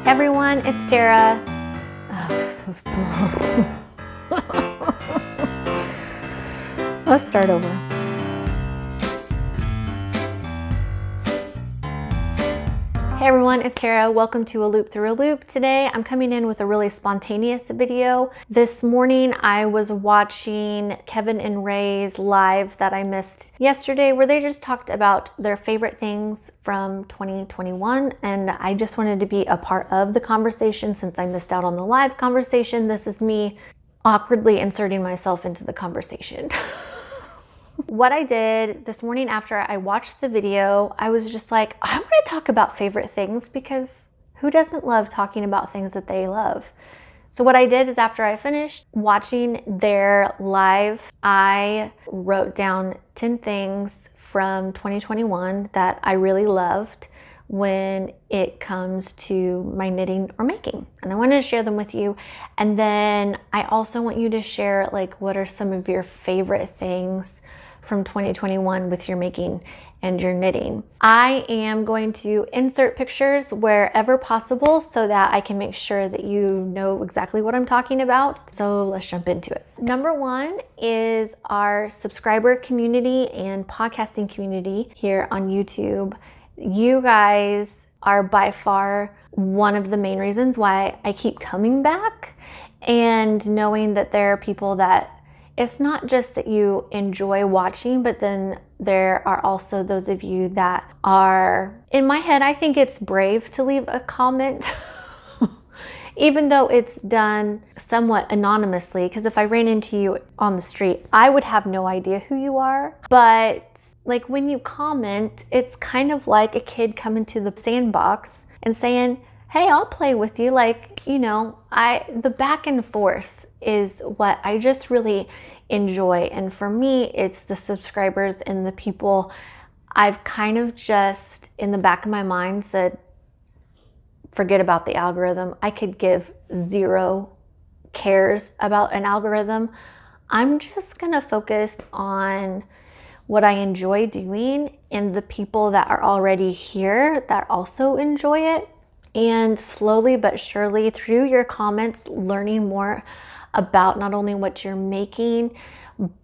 Hey everyone, it's Tara. Let's start over. Hey everyone, it's Tara. Welcome to A Loop Through a Loop. Today I'm coming in with a really spontaneous video. This morning I was watching Kevin and Ray's live that I missed yesterday where they just talked about their favorite things from 2021, and I just wanted to be a part of the conversation since I missed out on the live conversation. This is me awkwardly inserting myself into the conversation. What I did this morning after I watched the video, I was just like, I want to talk about favorite things because who doesn't love talking about things that they love? So what I did is after I finished watching their live, I wrote down 10 things from 2021 that I really loved when it comes to my knitting or making. And I wanted to share them with you. And then I also want you to share like what are some of your favorite things from 2021 with your making and your knitting. I am going to insert pictures wherever possible so that I can make sure that you know exactly what I'm talking about. So let's jump into it. Number one is our subscriber community and podcasting community here on YouTube. You guys are by far one of the main reasons why I keep coming back, and knowing that there are people that it's not just that you enjoy watching, but then there are also those of you that are, in my head, I think it's brave to leave a comment, even though it's done somewhat anonymously, because if I ran into you on the street, I would have no idea who you are. But like when you comment, it's kind of like a kid coming to the sandbox and saying, hey, I'll play with you. Like, you know, the back and forth is what I just really enjoy. And for me, it's the subscribers and the people I've kind of just in the back of my mind said, forget about the algorithm. I could give zero cares about an algorithm. I'm just gonna focus on what I enjoy doing and the people that are already here that also enjoy it. And slowly but surely through your comments, learning more about not only what you're making,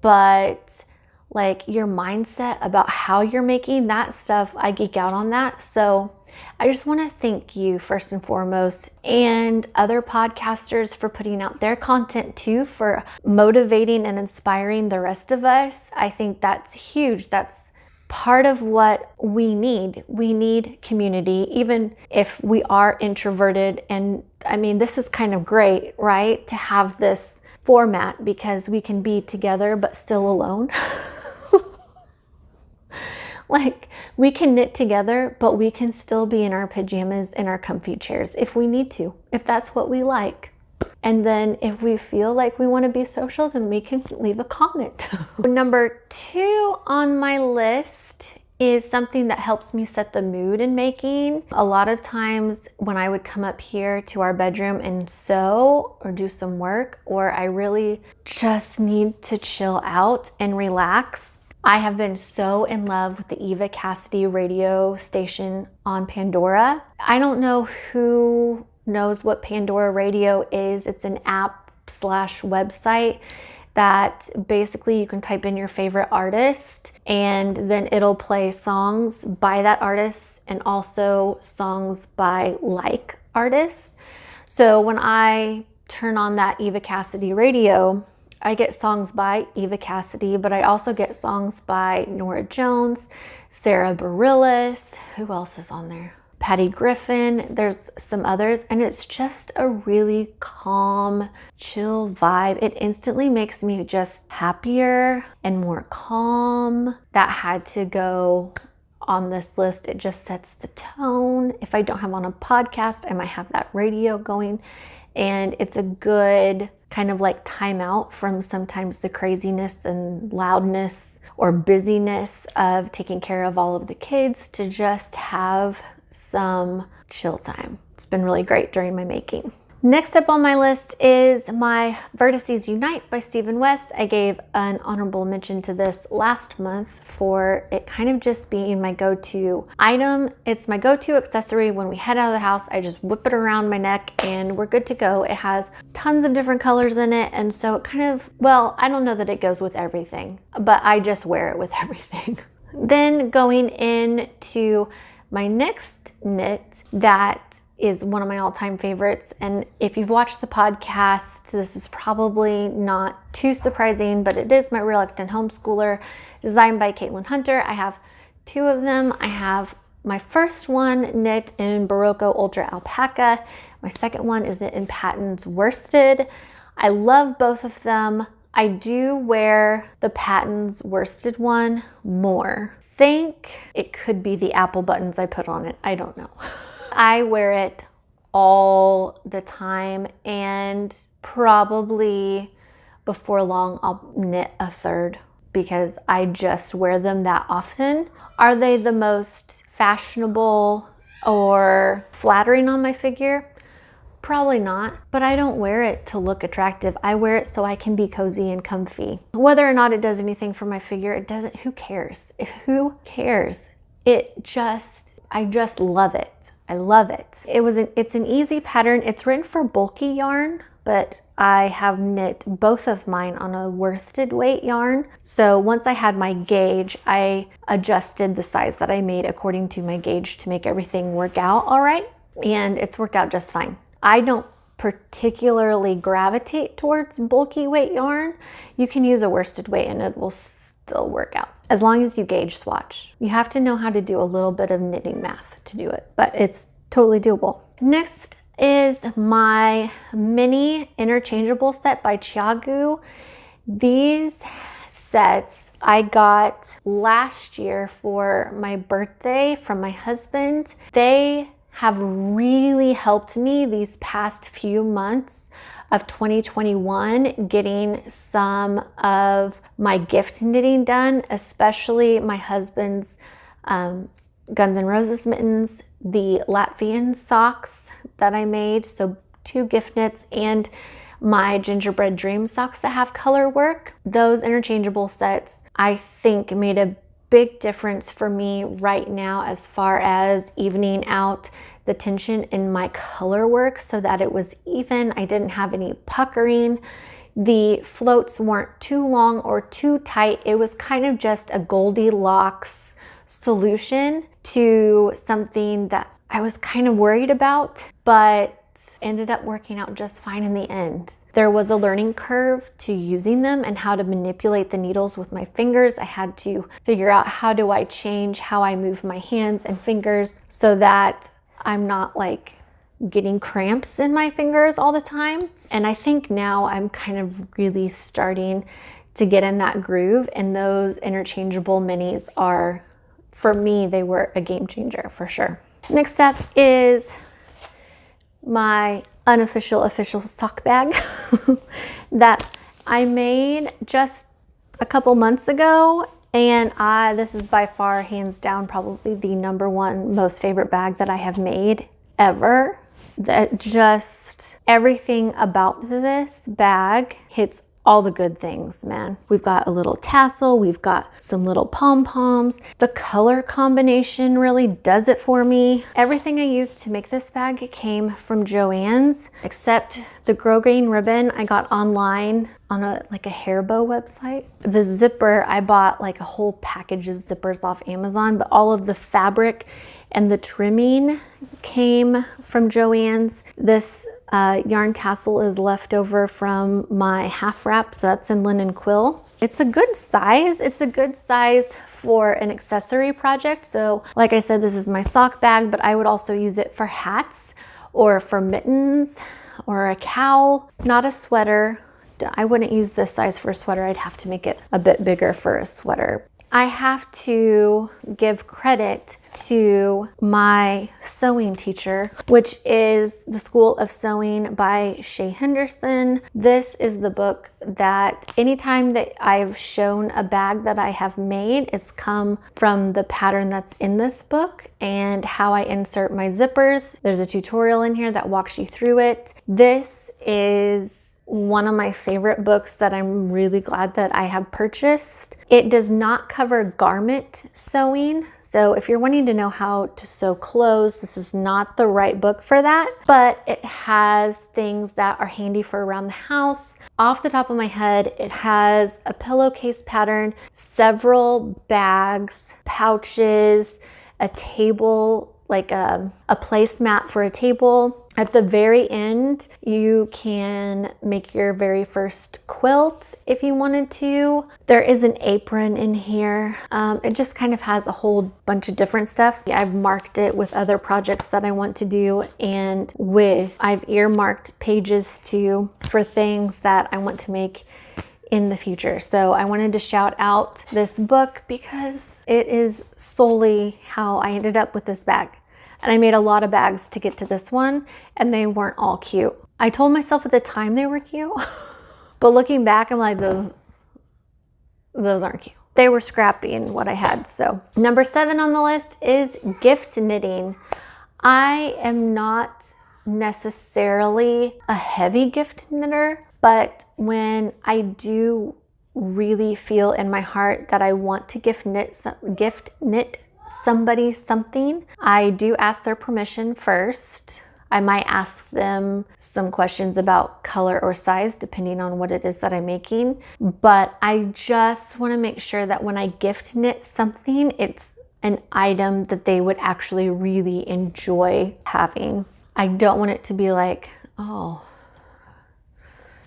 but like your mindset about how you're making that stuff. I geek out on that. So I just want to thank you first and foremost, and other podcasters for putting out their content too, for motivating and inspiring the rest of us. I think that's huge. That's part of what we need. We need community, even if we are introverted. And I mean, this is kind of great, right? To have this format because we can be together but still alone. Like we can knit together, but we can still be in our pajamas in our comfy chairs if we need to, if that's what we like. And then if we feel like we want to be social, then we can leave a comment. Number two on my list is something that helps me set the mood in making. A lot of times when I would come up here to our bedroom and sew or do some work, or I really just need to chill out and relax, I have been so in love with the Eva Cassidy radio station on Pandora. I don't know who knows what Pandora Radio is. It's an app/website that basically you can type in your favorite artist and then it'll play songs by that artist and also songs by like artists. So when I turn on that Eva Cassidy radio, I get songs by Eva Cassidy, but I also get songs by Norah Jones, Sarah Bareilles, who else is on there? Patty Griffin, there's some others, and it's just a really calm, chill vibe. It instantly makes me just happier and more calm. That had to go on this list. It just sets the tone. If I don't have on a podcast, I might have that radio going, and it's a good kind of like timeout from sometimes the craziness and loudness or busyness of taking care of all of the kids to just have some chill time. It's been really great during my making. Next up on my list is my Vertices Unite by Stephen West. I gave an honorable mention to this last month for it kind of just being my go-to item. It's my go-to accessory when we head out of the house. I just whip it around my neck and we're good to go. It has tons of different colors in it, and so it kind of, well, I don't know that it goes with everything, but I just wear it with everything. Then going into my next knit that is one of my all-time favorites, and if you've watched the podcast, this is probably not too surprising, but it is my Reluctant Homeschooler, designed by Caitlin Hunter. I have two of them. I have my first one knit in Barocco Ultra Alpaca. My second one is knit in Patons Worsted. I love both of them. I do wear the Patons Worsted one more. Think it could be the apple buttons I put on it. I don't know. I wear it all the time, and probably before long I'll knit a third because I just wear them that often. Are they the most fashionable or flattering on my figure? Probably not, but I don't wear it to look attractive. I wear it so I can be cozy and comfy. Whether or not it does anything for my figure, it doesn't, who cares? Who cares? I just love it. I love it. It's an easy pattern. It's written for bulky yarn, but I have knit both of mine on a worsted weight yarn. So once I had my gauge, I adjusted the size that I made according to my gauge to make everything work out all right. And it's worked out just fine. I don't particularly gravitate towards bulky weight yarn. You can use a worsted weight and it will still work out as long as you gauge swatch. You have to know how to do a little bit of knitting math to do it, but it's totally doable. Next is my mini interchangeable set by ChiaGeo. These sets I got last year for my birthday from my husband. They have really helped me these past few months of 2021 getting some of my gift knitting done, especially my husband's Guns N' Roses mittens, the Latvian socks that I made, so 2 gift knits, and my Gingerbread Dream socks that have color work. Those interchangeable sets I think made a big difference for me right now as far as evening out the tension in my color work so that it was even. I didn't have any puckering. The floats weren't too long or too tight. It was kind of just a Goldilocks solution to something that I was kind of worried about, but ended up working out just fine in the end. There was a learning curve to using them and how to manipulate the needles with my fingers. I had to figure out how do I change how I move my hands and fingers so that I'm not like getting cramps in my fingers all the time. And I think now I'm kind of really starting to get in that groove, and those interchangeable minis are, for me, they were a game changer for sure. Next up is my unofficial official sock bag that I made just a couple months ago, and this is by far, hands down, probably the #1 most favorite bag that I have made ever. That just everything about this bag hits all the good things, man. We've got a little tassel, we've got some little pom-poms. The color combination really does it for me. Everything I used to make this bag came from Joann's, except the grosgrain ribbon I got online on a hair bow website. The zipper, I bought like a whole package of zippers off Amazon, but all of the fabric and the trimming came from Joann's. This yarn tassel is left over from my half wrap, so that's in linen quill. It's a good size. It's a good size for an accessory project. So like I said, this is my sock bag, but I would also use it for hats or for mittens or a cowl, not a sweater. I wouldn't use this size for a sweater. I'd have to make it a bit bigger for a sweater. I have to give credit to my sewing teacher, which is The School of Sewing by Shea Henderson. This is the book that anytime that I've shown a bag that I have made, it's come from the pattern that's in this book and how I insert my zippers. There's a tutorial in here that walks you through it. This is one of my favorite books that I'm really glad that I have purchased. It does not cover garment sewing. So if you're wanting to know how to sew clothes, this is not the right book for that, but it has things that are handy for around the house. Off the top of my head, it has a pillowcase pattern, several bags, pouches, a table, like a placemat for a table. At the very end, you can make your very first quilt if you wanted to. There is an apron in here. It just kind of has a whole bunch of different stuff. I've marked it with other projects that I want to do, and I've earmarked pages too for things that I want to make in the future. So I wanted to shout out this book because it is solely how I ended up with this bag. And I made a lot of bags to get to this one, and they weren't all cute. I told myself at the time they were cute, but looking back, I'm like, those aren't cute. They were scrappy in what I had. So number 7 on the list is gift knitting. I am not necessarily a heavy gift knitter, but when I do really feel in my heart that I want to gift knit somebody something, I do ask their permission first. I might ask them some questions about color or size depending on what it is that I'm making, but I just want to make sure that when I gift knit something, it's an item that they would actually really enjoy having. I don't want it to be like, oh,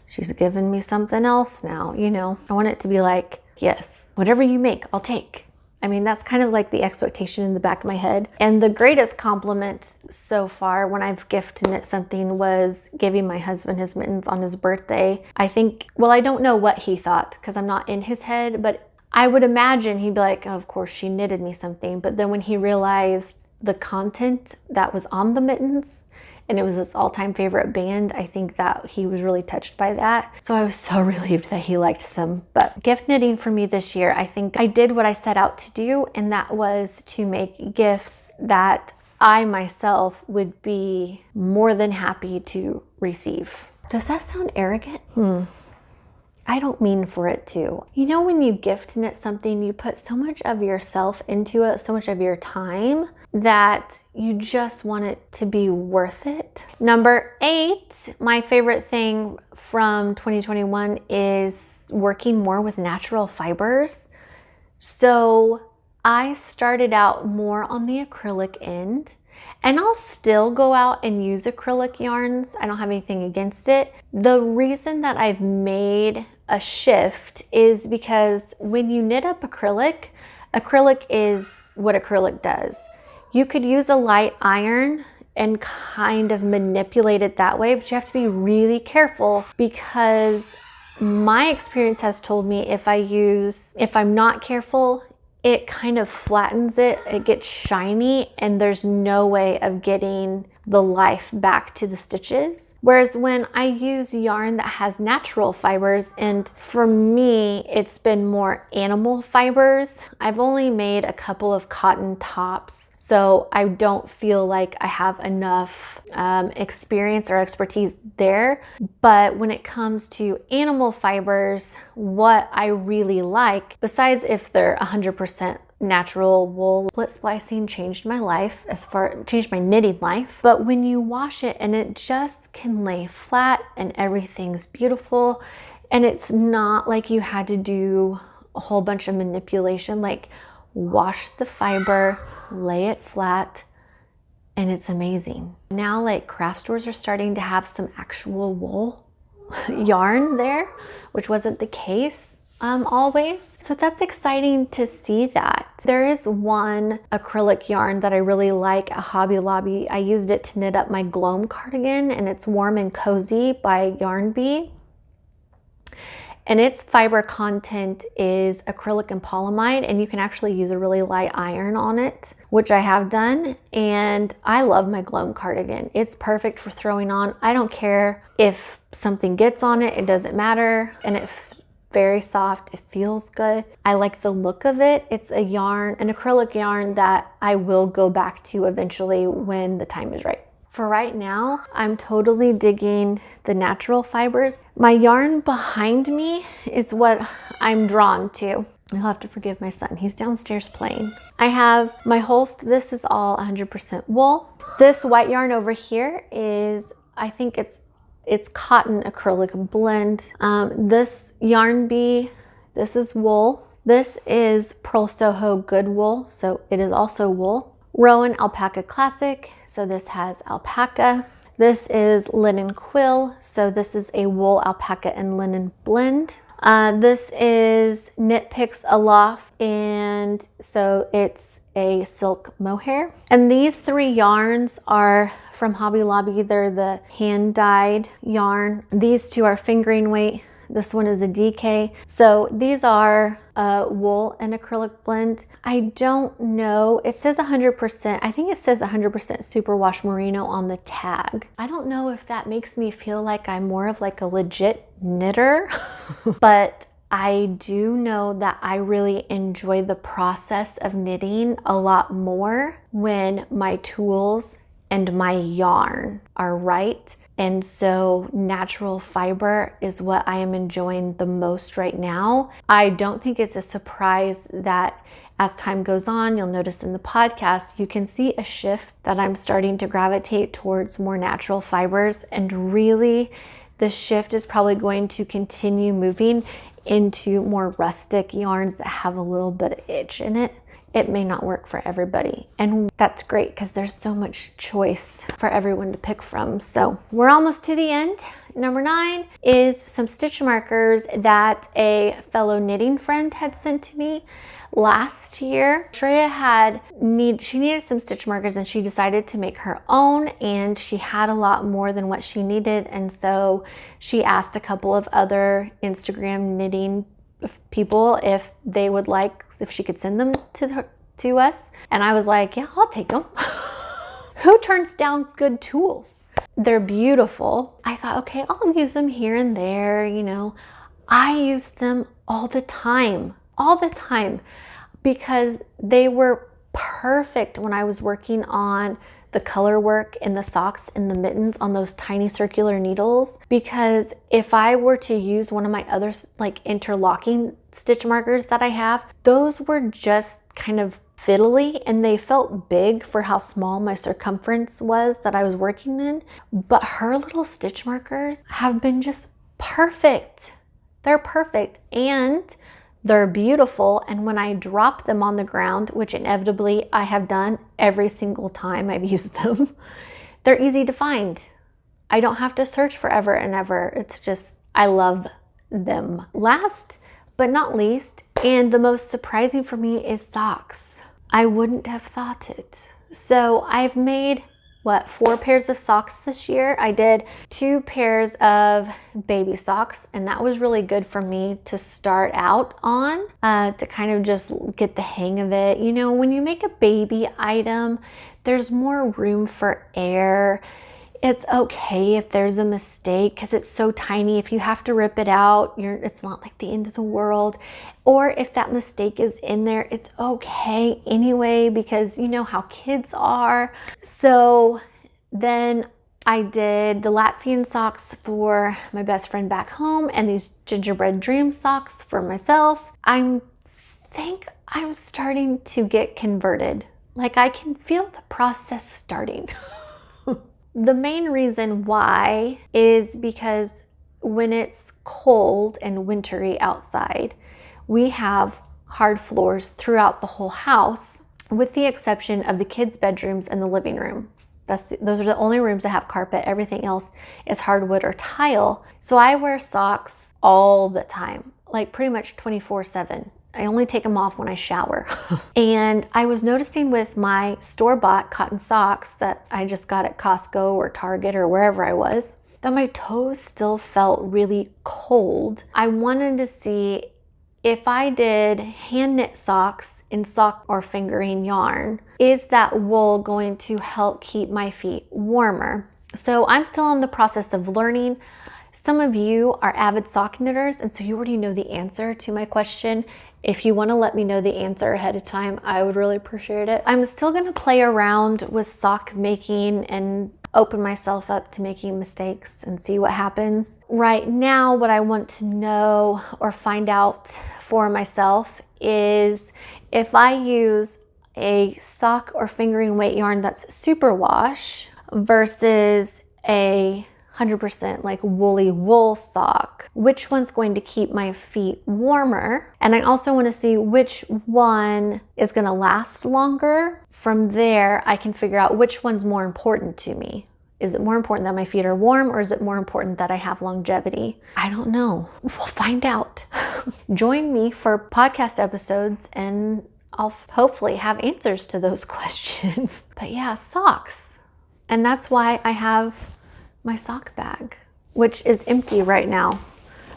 she's giving me something else now, you know. I want it to be like, yes, whatever you make, I'll take. I mean, that's kind of like the expectation in the back of my head. And the greatest compliment so far when I've gift knit something was giving my husband his mittens on his birthday. I think, well, I don't know what he thought because I'm not in his head, but I would imagine he'd be like, oh, of course, she knitted me something. But then when he realized the content that was on the mittens, and it was his all-time favorite band, I think that he was really touched by that. So I was so relieved that he liked them. But gift knitting for me this year, I think I did what I set out to do, and that was to make gifts that I myself would be more than happy to receive. Does that sound arrogant? I don't mean for it to. You know, when you gift knit something, you put so much of yourself into it, so much of your time, that you just want it to be worth it. Number 8, my favorite thing from 2021 is working more with natural fibers. So I started out more on the acrylic end, and I'll still go out and use acrylic yarns. I don't have anything against it. The reason that I've made a shift is because when you knit up acrylic, acrylic is what acrylic does. You could use a light iron and kind of manipulate it that way, but you have to be really careful because my experience has told me if I'm not careful, it kind of flattens it, it gets shiny, and there's no way of getting the life back to the stitches. Whereas when I use yarn that has natural fibers, and for me, it's been more animal fibers. I've only made a couple of cotton tops, so I don't feel like I have enough experience or expertise there. But when it comes to animal fibers, what I really like, besides if they're 100% natural wool, split splicing changed my life, changed my knitting life. But when you wash it and it just can lay flat and everything's beautiful, and it's not like you had to do a whole bunch of manipulation, like wash the fiber, lay it flat, and it's amazing. Now like craft stores are starting to have some actual wool yarn there, which wasn't the case always. So that's exciting to see that. There is one acrylic yarn that I really like at Hobby Lobby. I used it to knit up my Gloam cardigan, and it's Warm and Cozy by Yarn Bee. and its fiber content is acrylic and polyamide, and you can actually use a really light iron on it, which I have done. And I love my Gloam cardigan. It's perfect for throwing on. I don't care if something gets on it, it doesn't matter. And it's very soft, it feels good. I like the look of it. It's a yarn, an acrylic yarn that I will go back to eventually when the time is right. For right now, I'm totally digging the natural fibers. My yarn behind me is what I'm drawn to. You'll have to forgive my son, he's downstairs playing. I have my this is all 100% wool. This white yarn over here is, I think it's cotton acrylic blend. This yarn bee, this is wool. This is Pearl Soho Good Wool, so it is also wool. Rowan Alpaca Classic, so this has alpaca. This is Linen Quill, so this is a wool, alpaca, and linen blend. This is Knit Picks Aloft, and so it's a silk mohair. And these three yarns are from Hobby Lobby. They're the hand-dyed yarn. These two are fingering weight. This one is a DK. So these are wool and acrylic blend. I don't know, it says 100%, I think it says 100% superwash merino on the tag. I don't know if that makes me feel like I'm more of like a legit knitter, but I do know that I really enjoy the process of knitting a lot more when my tools and my yarn are right. And so natural fiber is what I am enjoying the most right now. I don't think it's a surprise that as time goes on, you'll notice in the podcast, you can see a shift that I'm starting to gravitate towards more natural fibers. And really, the shift is probably going to continue moving into more rustic yarns that have a little bit of itch in it. It may not work for everybody, and that's great because there's so much choice for everyone to pick from. So we're almost to the end. Number 9 is some stitch markers that a fellow knitting friend had sent to me last year. Shreya she needed some stitch markers and she decided to make her own, and she had a lot more than what she needed, and so she asked a couple of other Instagram knitting people if they would like, if she could send them to us. And I was like, yeah, I'll take them. Who turns down good tools? They're beautiful. I thought, okay, I'll use them here and there, you know. I use them all the time, because they were perfect when I was working on the color work in the socks and the mittens on those tiny circular needles. Because if I were to use one of my other like interlocking stitch markers that I have, those were just kind of fiddly and they felt big for how small my circumference was that I was working in. But her little stitch markers have been just perfect. They're perfect and they're beautiful, and when I drop them on the ground, which inevitably I have done every single time I've used them, they're easy to find. I don't have to search forever and ever. It's just, I love them. Last but not least, and the most surprising for me, is socks. I wouldn't have thought it. So I've made 4 pairs of socks this year. I did 2 pairs of baby socks, and that was really good for me to start out on, to kind of just get the hang of it. You know, when you make a baby item, there's more room for error. It's okay if there's a mistake because it's so tiny. If you have to rip it out, it's not like the end of the world. Or if that mistake is in there, it's okay anyway, because you know how kids are. So then I did the Latvian socks for my best friend back home and these gingerbread dream socks for myself. I think I'm starting to get converted. Like I can feel the process starting. The main reason why is because when it's cold and wintry outside, we have hard floors throughout the whole house, with the exception of the kids' bedrooms and the living room. Those are the only rooms that have carpet. Everything else is hardwood or tile. So I wear socks all the time, like pretty much 24/7. I only take them off when I shower. And I was noticing with my store-bought cotton socks that I just got at Costco or Target or wherever I was, that my toes still felt really cold. I wanted to see if I did hand knit socks in sock or fingering yarn, is that wool going to help keep my feet warmer? So I'm still in the process of learning. Some of you are avid sock knitters, and so you already know the answer to my question. If you want to let me know the answer ahead of time, I would really appreciate it. I'm still going to play around with sock making and open myself up to making mistakes and see what happens. Right now, what I want to know or find out for myself is if I use a sock or fingering weight yarn that's superwash versus a 100% like woolly wool sock, which one's going to keep my feet warmer? And I also want to see which one is going to last longer. From there, I can figure out which one's more important to me. Is it more important that my feet are warm, or is it more important that I have longevity? I don't know. We'll find out. Join me for podcast episodes and I'll hopefully have answers to those questions. But yeah, socks. And that's why I have my sock bag, which is empty right now.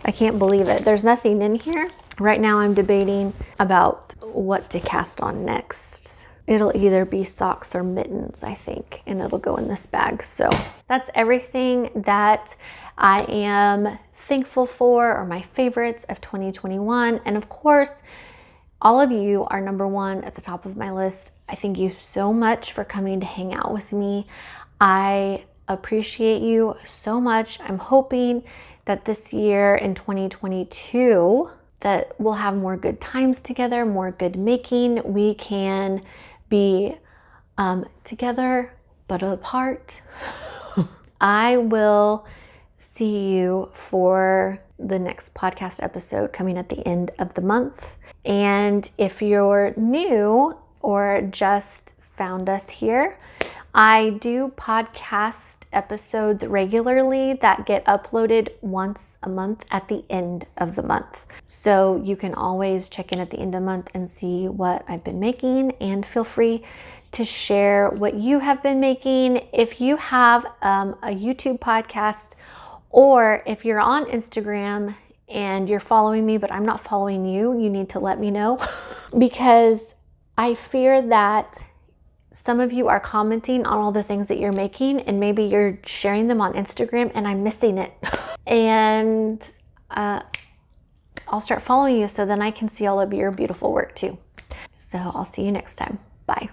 I can't believe it. There's nothing in here. Right now I'm debating about what to cast on next. It'll either be socks or mittens, I think, and it'll go in this bag. So that's everything that I am thankful for, or my favorites of 2021. And of course, all of you are number one at the top of my list. I thank you so much for coming to hang out with me. I appreciate you so much. I'm hoping that this year in 2022 that we'll have more good times together, more good making. We can be together but apart. I will see you for the next podcast episode coming at the end of the month. And if you're new or just found us here, I do podcast episodes regularly that get uploaded once a month at the end of the month. So you can always check in at the end of the month and see what I've been making, and feel free to share what you have been making. If you have a YouTube podcast, or if you're on Instagram and you're following me but I'm not following you, you need to let me know because I fear that some of you are commenting on all the things that you're making, and maybe you're sharing them on Instagram and I'm missing it. And I'll start following you so then I can see all of your beautiful work too. So I'll see you next time. Bye.